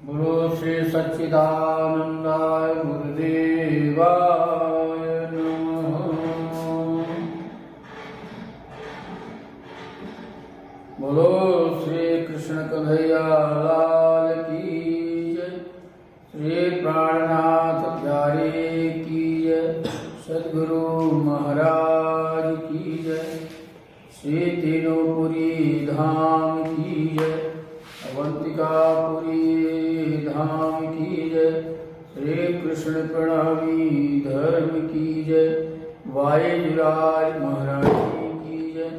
गुरु श्री सच्चिदानंदाय गुरुदेवाय नमः। बोलो श्री कृष्ण कन्हैया लाल की जय। श्री प्राणनाथ प्यारे की जय। सद्गुरु महाराज की जय। श्री तीनोपुरी धाम की जय। अवंतिकापुरी धाम की जय। श्री कृष्ण प्रणामी धर्म की जय। वायुराज महाराज की जय।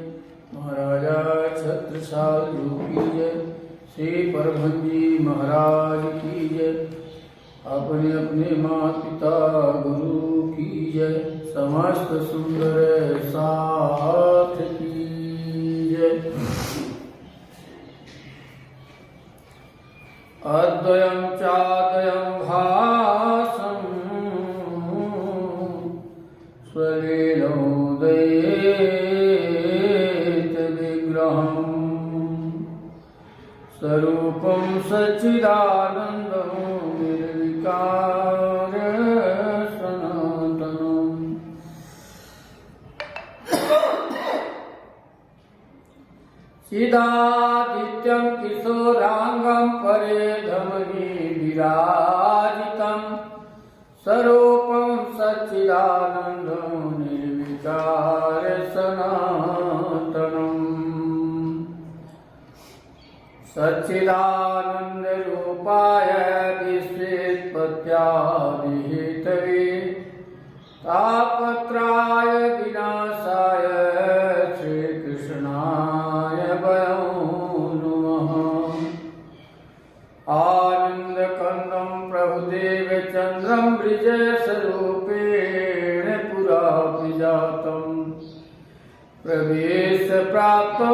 महाराजा छत्रसाल की जय। श्री परभंजी महाराज की जय। अपने अपने माता पिता गुरु की जय। समस्त सुंदर साथ की जय। अद्वयं चाद्वयं भासं स्वलीलोदयेत विग्रहं स्वरूपं सच्चिदानन्दं निर्विकार सनातनं। चिदादित्यं किशोरांगं परेधमनी विराजितं स्वरूपं सच्चिदानन्दं निर्विकार सनातनं। सच्चिदानंद रूपाय विश्वोत्पत्त्यादिहेतवे तापत्राय विनाशाय श्रीकृष्णाय वयं नमः। आनन्दकन्दं प्रभुदेवचन्द्रं वृजस्वरूपेण पुरा विजातं प्रवेशप्राप्तो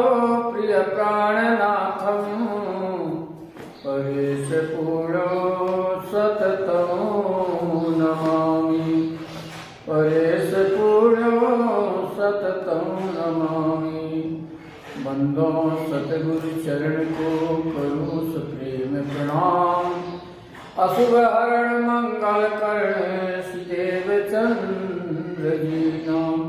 प्रियप्राणनाथं परेशपूर्णो सततं नमामि। परेशपूर्णो सततं नमामि। बंदो सतगुरु चरण को करूं सप्रेम प्रणाम। अशुभ हरण मंगल करण श्रीदेव चंद्र जी नाम।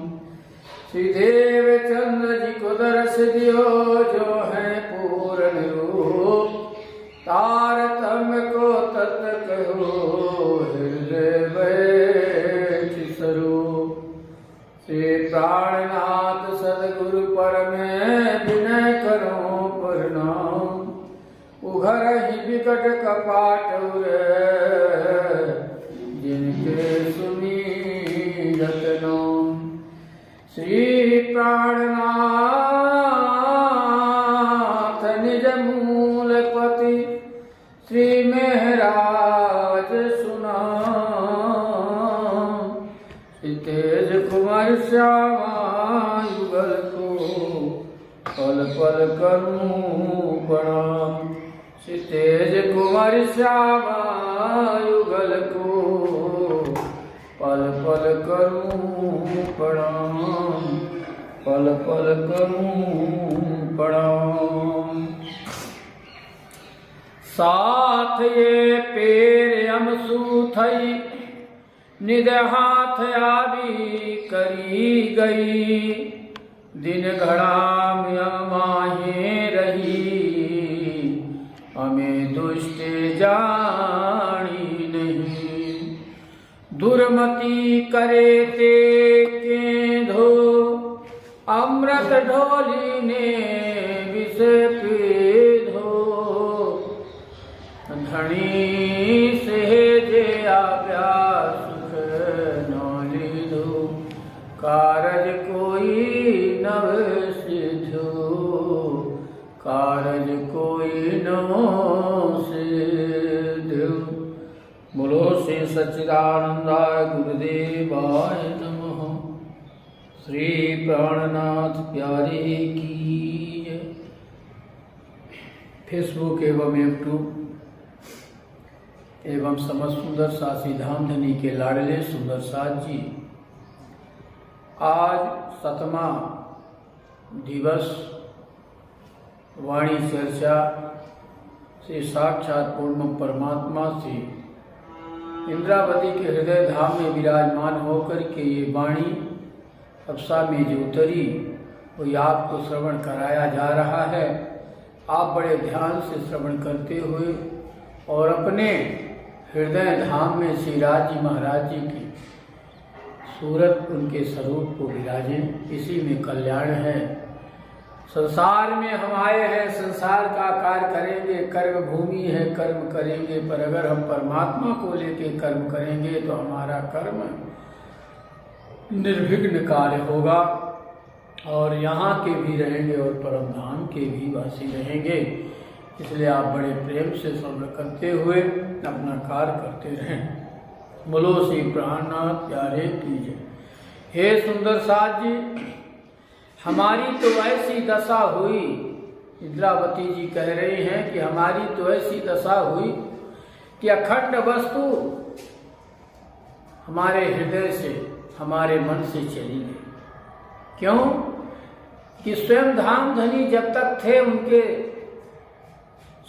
श्रीदेव चंद्र जी को दर्श दियो जो है पूर्ण रूप। तारतम्य को तत् कहो हृदय बैठ स्वरूप। श्री प्राणनाथ सदगुरु पर मैं विनय करूं प्रणाम। उघर ही विकट कपाट जिनके सुनी रतनों। श्री प्राणनाथ निज मूलपति श्री महराज सुना। श्री तेज कुमार श्यामा युगल को पल पल करूं प्रणाम। श्री तेज कुमार श्यामा युगल को पल पल करूं प्रणाम। पल पल करूं प्रणाम। साथ ये पेर यमसूथई निद हाथ आदि करी गई। दिन घड़ा में माहे रही हमें दुष्ट जानी नहीं। दुर्मति करे ते केंधो अमृत ढोली ने विष पीधो। धनी सेजे आप्या सुख नौली दो। कारज कोई नव सिद्धो। कारज कोई नवो सिद्धो। बोलो श्री सच्चिदानंदाय गुरुदेवाय नमः। श्री प्राणनाथ प्यारे की जय। फेसबुक एवं यूट्यूब एवं समस्त सुंदर साथी धाम धनी के लाडले सुंदर साथ जी, आज 7वां दिवस वाणी चर्चा से साक्षात पूर्ण परमात्मा से इंद्रावती के हृदय धाम में विराजमान होकर के ये वाणी अप्सा में जो उतरी वो आपको श्रवण कराया जा रहा है। आप बड़े ध्यान से श्रवण करते हुए और अपने हृदय धाम में श्री राज जी महाराज जी की सूरत, उनके स्वरूप को विराजें। इसी में कल्याण है। संसार में हम आए हैं, संसार का कार्य करेंगे, कर्म भूमि है, कर्म करेंगे, पर अगर हम परमात्मा को लेके कर्म करेंगे तो हमारा कर्म निर्विघ्न कार्य होगा और यहाँ के भी रहेंगे और परम धाम के भी वासी रहेंगे। इसलिए आप बड़े प्रेम से श्रवण करते हुए अपना कार्य करते रहें। बोलो श्री प्राणनाथ प्यारे कीजिए। हे सुंदर साथ जी, हमारी तो ऐसी दशा हुई, इंद्रावती जी कह रही हैं कि हमारी तो ऐसी दशा हुई कि अखंड वस्तु हमारे हृदय से, हमारे मन से चली गई। क्यों कि स्वयं धाम धनी जब तक थे उनके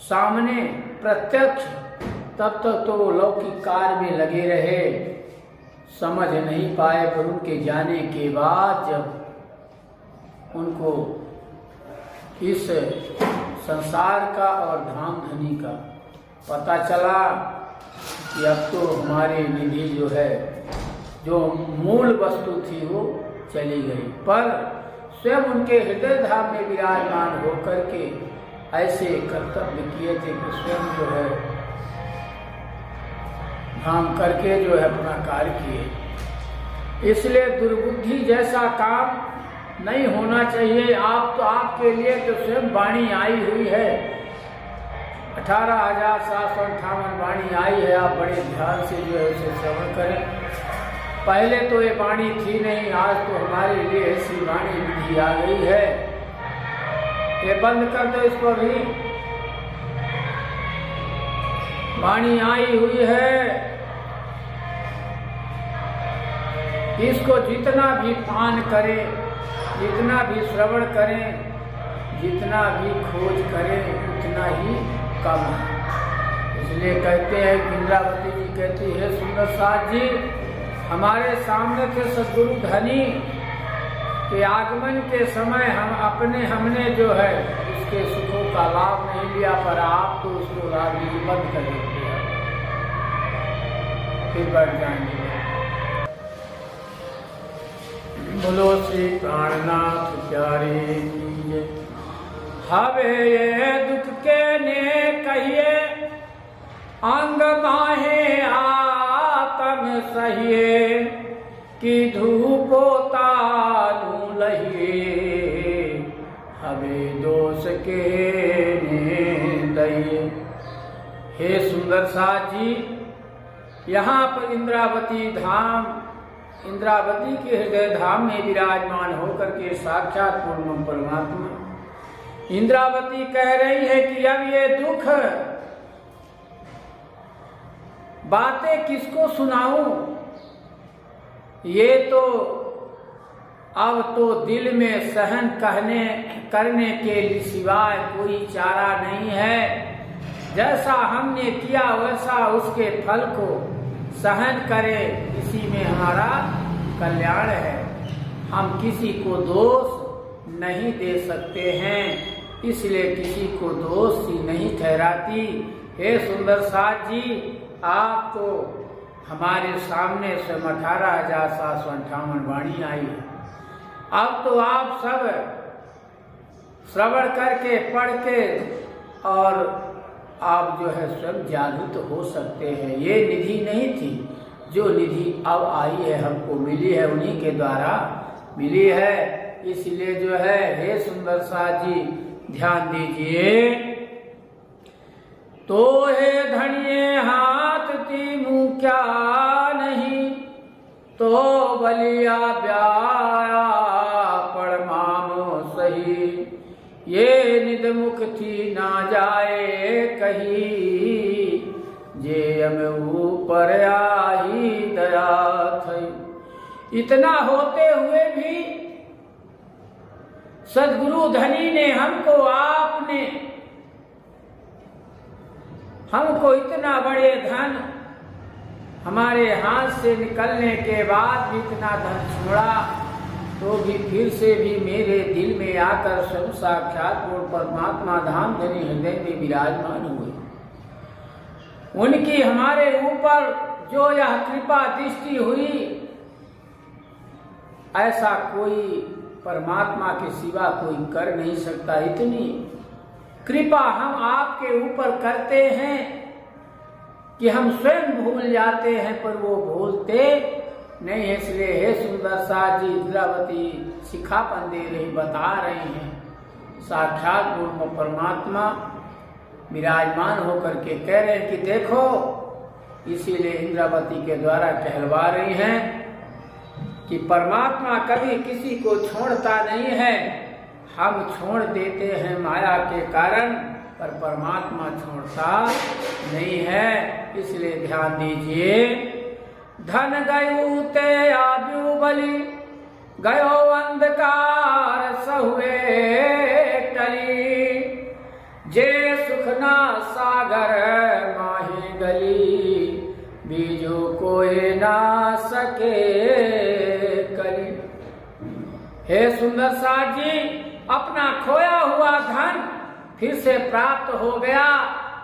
सामने प्रत्यक्ष, तब तक तो लौकिक कार्य में लगे रहे, समझ नहीं पाए। पर उनके जाने के बाद जब उनको इस संसार का और धाम धनी का पता चला कि अब तो हमारी निधि जो है, जो मूल वस्तु थी वो चली गई, पर स्वयं उनके हृदय धाम में विराजमान होकर के ऐसे कर्तव्य किए थे कि स्वयं जो है धाम करके जो है अपना कार्य किए। इसलिए दुर्बुद्धि जैसा काम नहीं होना चाहिए। आप तो आपके लिए तो स्वयं वाणी आई हुई है, 18,758 वाणी आई है। आप बड़े ध्यान से जो है उसे श्रवण करें। पहले तो ये वाणी थी नहीं, आज तो हमारे लिए ऐसी वाणी विधि आ गई है। ये बंद कर दो इसको भी। वाणी आई हुई है, इसको जितना भी पान करें, जितना भी श्रवण करें, जितना भी खोज करें, उतना ही कम है। इसलिए कहते हैं, इंद्रावती जी कहती है, सुंदर साथ जी, हमारे सामने थे सद्गुरु धनी के आगमन के समय हमने जो है उसके सुखों का लाभ नहीं लिया, पर आप तो उसको लाभ लीजिए, बंद कर देते हैं, फिर बढ़ जाएंगे। बोलो श्री प्राणनाथ प्यारे कीजिए। हवे ये दुख के ने कहिए, अंग बाहे आत्म सहिए, कि धूपो तारू लहिए, हवे दोष के ने दइए। हे सुंदर साथ जी, यहाँ पर इंद्रावती धाम, इंद्रावती के हृदय धाम में विराजमान होकर के साक्षात पूर्ण परमात्मा इंद्रावती कह रही है कि अब ये दुख बातें किसको सुनाऊं, ये तो अब तो दिल में सहन करने के सिवाय कोई चारा नहीं है। जैसा हमने किया वैसा उसके फल को सहन करें, इसी में हमारा कल्याण है। हम किसी को दोष नहीं दे सकते हैं, इसलिए किसी को दोषी नहीं ठहराती। हे सुंदर साथ जी, आप तो हमारे सामने से 18,758 वाणी आई है। अब तो आप सब श्रवण करके, पढ़ के, और आप जो है स्वयं जागृत हो सकते हैं। ये निधि नहीं थी, जो निधि अब आई है, हमको मिली है, उन्हीं के द्वारा मिली है। इसलिए जो है, हे सुंदर साथ जी, ध्यान दीजिए। तो हे धनिये हाथ ती मुँह क्या नहीं, तो बलिया ब्याया पड़मामो सही, ये निद मुख थी ना जाए कही, जे हम ऊपर आई दया थई। इतना होते हुए भी सद्गुरु धनी ने हमको आपने हमको इतना बड़े धन हमारे हाथ से निकलने के बाद भी इतना धन छोड़ा, तो भी फिर से भी मेरे दिल में आकर स्वयं साक्षात पूर्ण परमात्मा धाम धनी हृदय में विराजमान हुए। उनकी हमारे ऊपर जो यह कृपा दृष्टि हुई, ऐसा कोई परमात्मा के सिवा कोई कर नहीं सकता। इतनी कृपा हम आपके ऊपर करते हैं कि हम स्वयं भूल जाते हैं, पर वो भूलते नहीं है। इसलिए हे सुंदर साथ जी इंद्रावती सिखापन दे रही, बता रही हैं, साक्षात पूर्ण परमात्मा विराजमान होकर के कह रहे हैं कि देखो, इसीलिए इंद्रावती के द्वारा कहलवा रही हैं कि परमात्मा कभी किसी को छोड़ता नहीं है। हम छोड़ देते हैं माया के कारण, पर परमात्मा छोड़ता नहीं है। इसलिए ध्यान दीजिए। धन गयु ते आब्यु बलि, गयो अंधकार सहुए टली, जे सुखना सागर माही गली, बीजो कोई ना सके कली। हे सुंदर साथ जी, अपना खोया हुआ धन फिर से प्राप्त हो गया।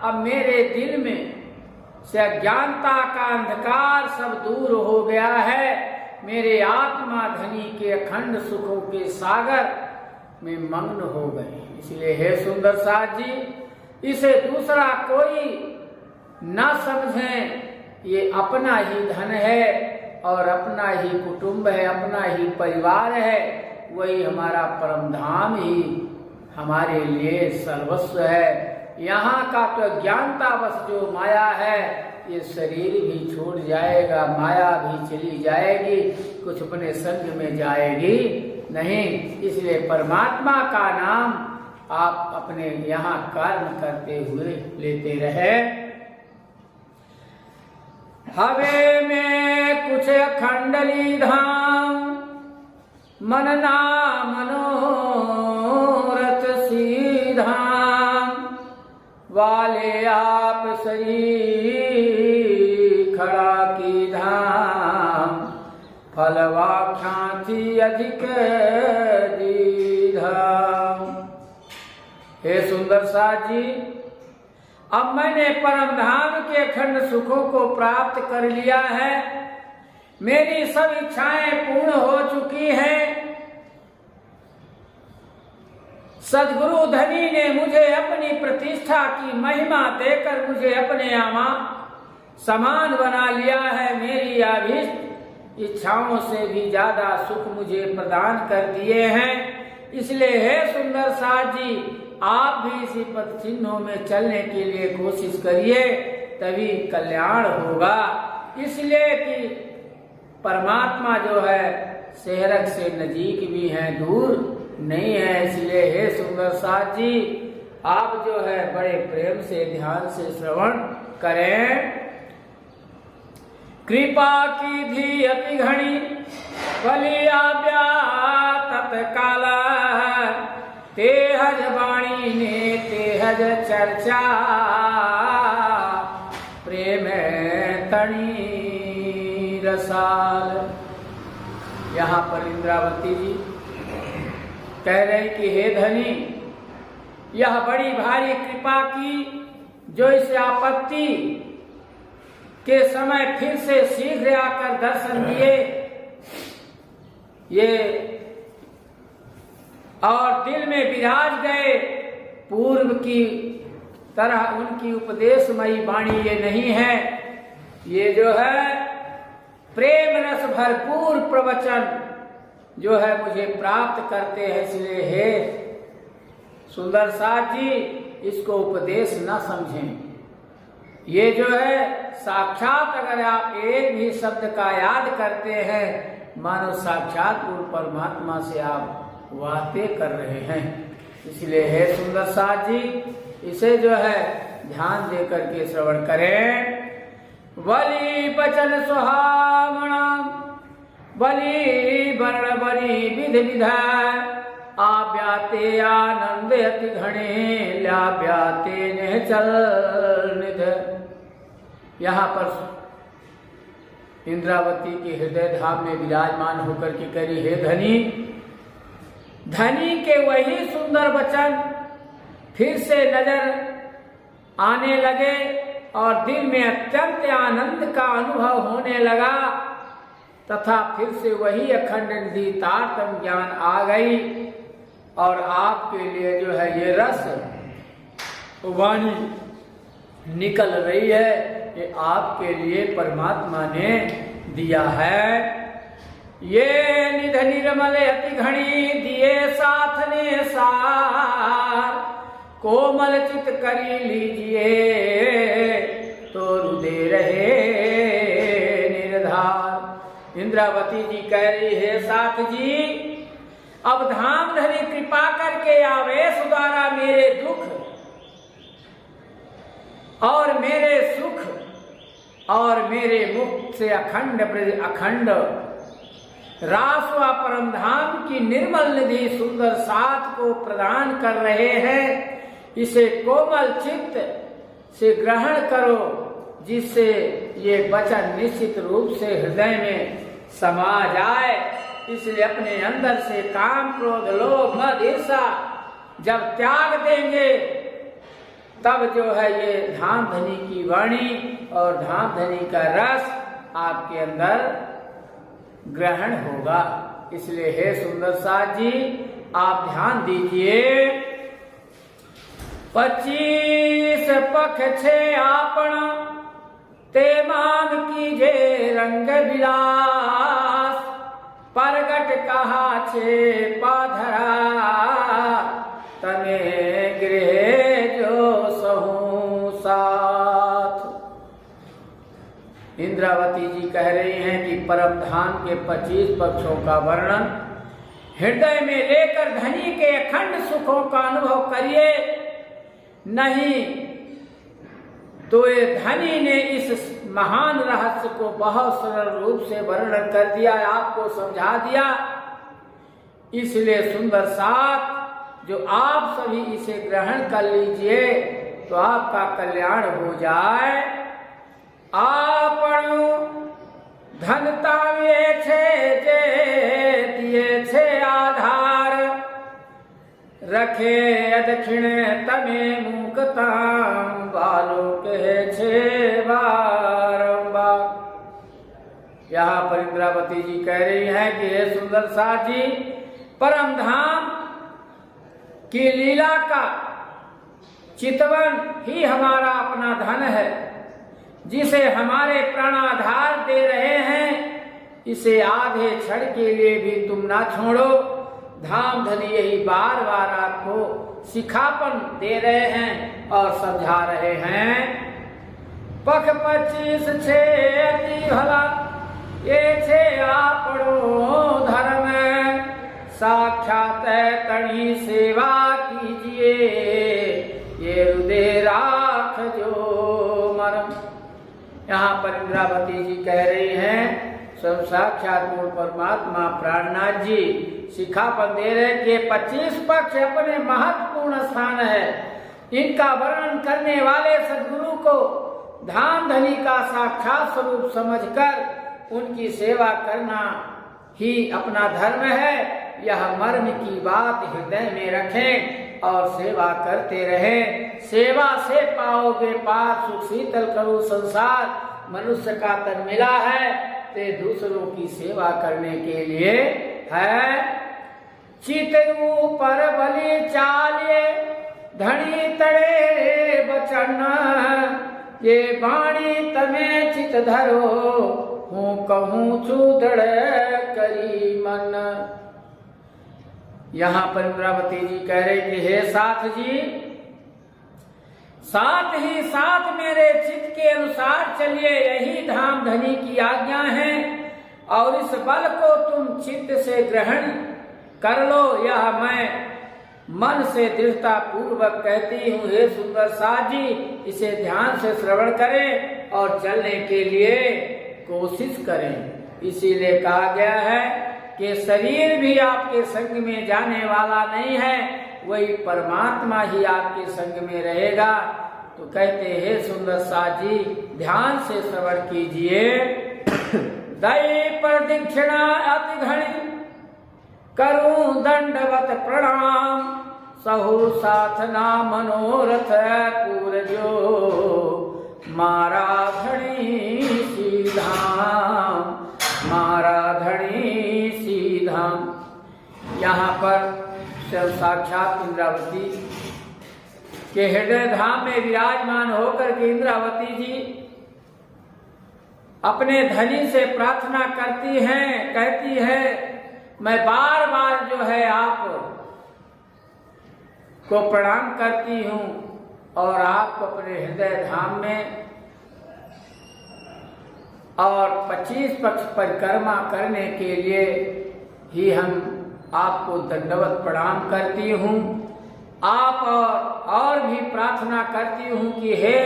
अब मेरे दिल में से अज्ञानता का अंधकार सब दूर हो गया है। मेरे आत्मा धनी के अखंड सुखों के सागर में मग्न हो गए। इसलिए हे सुंदर साथ जी, इसे दूसरा कोई न समझें। ये अपना ही धन है और अपना ही कुटुंब है, अपना ही परिवार है। वही हमारा परम धाम ही हमारे लिए सर्वस्व है। यहाँ का तो अज्ञानता बस जो माया है, ये शरीर भी छूट जाएगा, माया भी चली जाएगी, कुछ अपने संग में जाएगी नहीं। इसलिए परमात्मा का नाम आप अपने यहाँ कर्म करते हुए लेते रहे। हवे में कुछ खंडली धाम, मनना मनोरथ सीधाम, वाले आप सही खड़ा की धाम, फलवाख्याति अधिक दीधाम। हे सुंदर साथ जी, अब मैंने परम धाम के अखंड सुखों को प्राप्त कर लिया है। मेरी सब इच्छाएं पूर्ण हो चुकी हैं। सद्गुरु धनी ने मुझे अपनी प्रतिष्ठा की महिमा देकर मुझे अपने यहाँ समान बना लिया है। मेरी अभीष्ट इच्छाओं से भी ज्यादा सुख मुझे प्रदान कर दिए हैं। इसलिए हे सुंदर साथ जी, आप भी इसी पथ चिन्हों में चलने के लिए कोशिश करिए, तभी कल्याण होगा। इसलिए कि परमात्मा जो है शहरक से नजीक भी है, दूर नहीं है। इसलिए हे सुंदर साथ जी, आप जो है बड़े प्रेम से ध्यान से श्रवण करें। कृपा की धी अति घनी, बलिया तत्काल, तेहज वाणी ने तेहज चर्चा, प्रेम तणी रसाल। यहाँ पर इंद्रावती जी कह रहे कि हे धनी, यह बड़ी भारी कृपा की जो इस आपत्ति के समय फिर से शीघ्र आकर दर्शन दिए, ये और दिल में विराज गए। पूर्व की तरह उनकी उपदेशमयी वाणी ये नहीं है, ये जो है प्रेम रस भरपूर प्रवचन जो है मुझे प्राप्त करते हैं। इसलिए हे सुंदर साथ जी, इसको उपदेश न समझें। ये जो है साक्षात अगर आप एक भी शब्द का याद करते हैं, मानो साक्षात पूर्ण परमात्मा से आप बातें कर रहे हैं। इसलिए हे सुंदर साथ जी, इसे जो है ध्यान दे करके श्रवण करें। बलि बचन सुहावना, बलि वर्ण बलि विध विधा, आव्याते आनंद अति घणे ल्याव्याते ने चल निध। यहाँ पर इंद्रावती के हृदय धाम में विराजमान होकर के करी, हे धनी, धनी के वही सुंदर वचन फिर से नजर आने लगे और दिल में अत्यंत आनंद का अनुभव होने लगा तथा फिर से वही अखंड निधि तारतम ज्ञान आ गई और आपके लिए जो है ये रस वाणी निकल रही है, ये आपके लिए परमात्मा ने दिया है। ये निध निर्मल अति घनी दिए साथ ने सार, कोमल चित करी लीजिए तो रुदे रहे निर्धार। इंद्रावती जी कह रही है, साथ जी अब धाम धनी कृपा करके आवेश द्वारा मेरे दुख और मेरे सुख और मेरे मुख से अखंड अखंड रास व परम धाम की निर्मल निधि सुंदर साथ को प्रदान कर रहे हैं। इसे कोमल चित्त से ग्रहण करो जिससे ये वचन निश्चित रूप से हृदय में समा जाए। इसलिए अपने अंदर से काम क्रोध लोभ मद ईर्षा जब त्याग देंगे तब जो है ये धाम धनी की वाणी और धाम धनी का रस आपके अंदर ग्रहण होगा। इसलिए हे सुंदर साथ जी आप ध्यान दीजिए। 25 पख छे आपण ते मान कीजे रंग विलास, परगट कहा छे पाधरा तने गृह जो सहु साथ। इंद्रावती जी कह रही हैं कि परम धाम के 25 पक्षों का वर्णन हृदय में लेकर धनी के अखंड सुखों का अनुभव करिए, नहीं तो ये धनी ने इस महान रहस्य को बहुत सरल रूप से वर्णन कर दिया, आपको समझा दिया। इसलिए सुंदर साथ जो आप सभी इसे ग्रहण कर लीजिए तो आपका कल्याण हो जाए। आपण धनता वे छे जे दिए छे आधार, रखे अदक्षिण तमे मुकता बालो कहे छे बारंबार। यहाँ पर इंद्रावती जी कह रही हैं कि हे सुंदर साथ जी परम धाम की लीला का चितवन ही हमारा अपना धन है, जिसे हमारे प्राणाधार दे रहे हैं। इसे आधे क्षण के लिए भी तुम ना छोड़ो। धाम धनी यही बार बार आपको सिखापन दे रहे हैं और समझा रहे हैं। पख 25 छे अति भला ये छे आपड़ो धर्म, साक्षात तणी सेवा कीजिए ये हृदय राख जो मरम। यहाँ पर इंद्रावती जी कह रही हैं स्वयं साक्षात मूल परमात्मा प्राणनाथ जी शिखापन दे रहे कि 25 पक्ष अपने महत्वपूर्ण स्थान है। इनका वर्णन करने वाले सद्गुरु को धाम धनी का साक्षात स्वरूप समझकर उनकी सेवा करना ही अपना धर्म है। यह मर्म की बात हृदय में रखें और सेवा करते रहें। सेवा से पाओगे पार, सुख शीतल करो संसार। मनुष्य का तन मिला है ते दूसरों की सेवा करने के लिए है। चित ऊपर बलि चालिए धनी तड़े बचन, ये बाणी तमे चित धरो हूँ कहूँ चूदड़ करी मन। यहाँ पर इंद्रावती जी कह रहे कि हे साथ जी साथ ही साथ मेरे चित्त के अनुसार चलिए, यही धाम धनी की आज्ञा है और इस बल को तुम चित्त से ग्रहण कर लो। यह मैं मन से दृढ़ता पूर्वक कहती हूँ। हे सुंदर साथ जी इसे ध्यान से श्रवण करें और चलने के लिए कोशिश करें। इसीलिए कहा गया है कि शरीर भी आपके संग में जाने वाला नहीं है, वही परमात्मा ही आपके संग में रहेगा। तो कहते हैं सुंदर साथ जी, ध्यान से श्रवण कीजिए। दई पर दीक्षिणा अति घनी करूं दंडवत प्रणाम, सहु साथना मनोरथ पूरजो मारा धणी सीधाम, मारा धणी सीधाम। यहाँ पर साक्षात इंद्रावती के हृदय धाम में विराजमान होकर के इंद्रावती जी अपने धनी से प्रार्थना करती हैं, कहती है मैं बार बार जो है आप को प्रणाम करती हूँ और आपको अपने हृदय धाम में और 25 पक्ष परिक्रमा करने के लिए ही हम आपको दंडवत प्रणाम करती हूँ। आप और भी प्रार्थना करती हूँ कि हे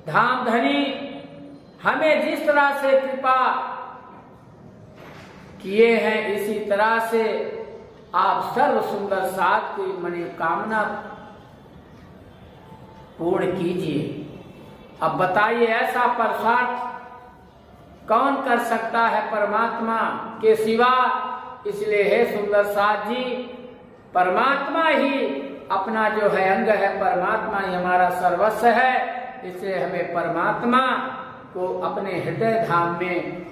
धाम धनी, हमें जिस तरह से कृपा किए हैं इसी तरह से आप सर्व सुंदर साथ की मनोकामना पूर्ण कीजिए। अब बताइए ऐसा प्रसाद कौन कर सकता है परमात्मा के सिवा। इसलिए है सुंदर साथ जी, परमात्मा ही अपना जो है अंग है, परमात्मा ही हमारा सर्वस्व है। इसलिए हमें परमात्मा को अपने हृदय धाम में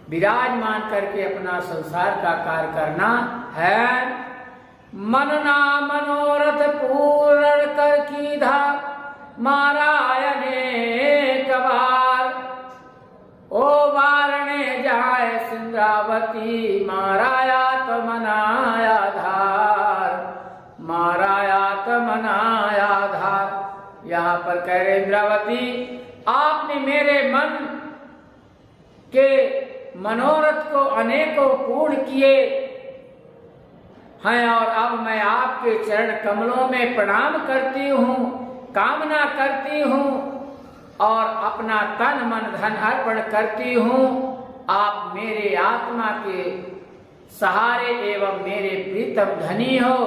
विराजमान करके अपना संसार का कार्य करना है। मनना मनोरथ पूर्ण कर कीधा मारायने कबार, ओ वारणे जाए सिंद्रावती माराया तो मनाया धार, माराया तो मनाया धार। यहाँ पर कह रहे इंद्रावती, आपने मेरे मन के मनोरथ को अनेकों पूर्ण किए हैं और अब मैं आपके चरण कमलों में प्रणाम करती हूँ, कामना करती हूँ और अपना तन मन धन अर्पण करती हूँ। आप मेरे आत्मा के सहारे एवं मेरे प्रीतम धनी हो,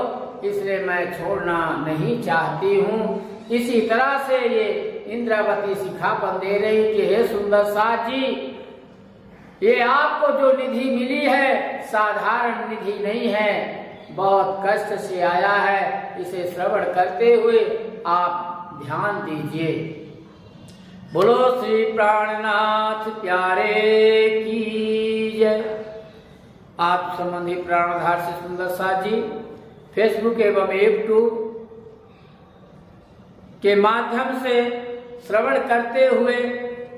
इसलिए मैं छोड़ना नहीं चाहती हूँ। इसी तरह से ये इंद्रावती सिखापन दे रही कि हे सुंदर साथ जी, ये आपको जो निधि मिली है साधारण निधि नहीं है, बहुत कष्ट से आया है। इसे श्रवण करते हुए आप ध्यान दीजिए। बोलो श्री प्राणनाथ प्यारे की जय। आप संबंधी प्राणधार से सुंदर साथ जी फेसबुक एवं यूट्यूब के माध्यम से श्रवण करते हुए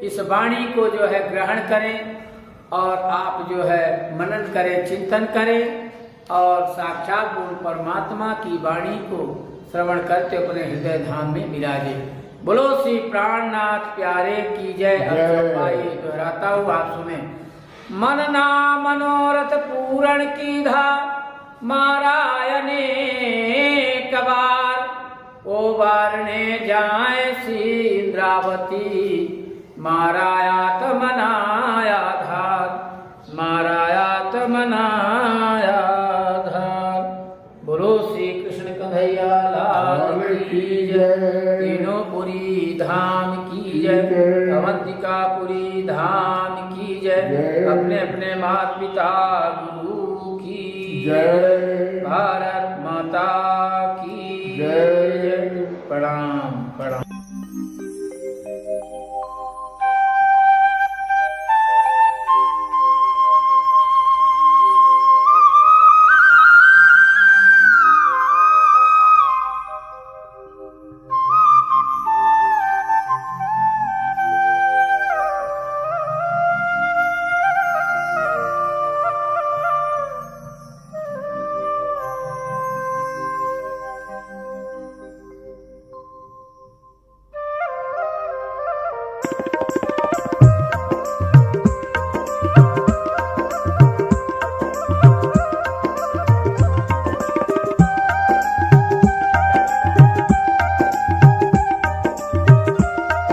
इस वाणी को जो है ग्रहण करें और आप जो है मनन करें, चिंतन करें और साक्षात गुरु परमात्मा की वाणी को श्रवण करते अपने हृदय धाम में विराजे। बोलो श्री प्राणनाथ प्यारे की जय। दोहराता हूँ, आप सुने। मनना मनोरथ पूर्ण की धा मारायने कबार, ओ वारणे जाए सी इंद्रावती मारायात मनाया धार, मारायात मनाया धार। बोलो श्री कृष्ण कन्हैया लाल की जय। तीनों पुरी धाम की जय, अवंतिकापुरी धाम की जय। अपने अपने माता पिता गुरु की जय। भारत माता की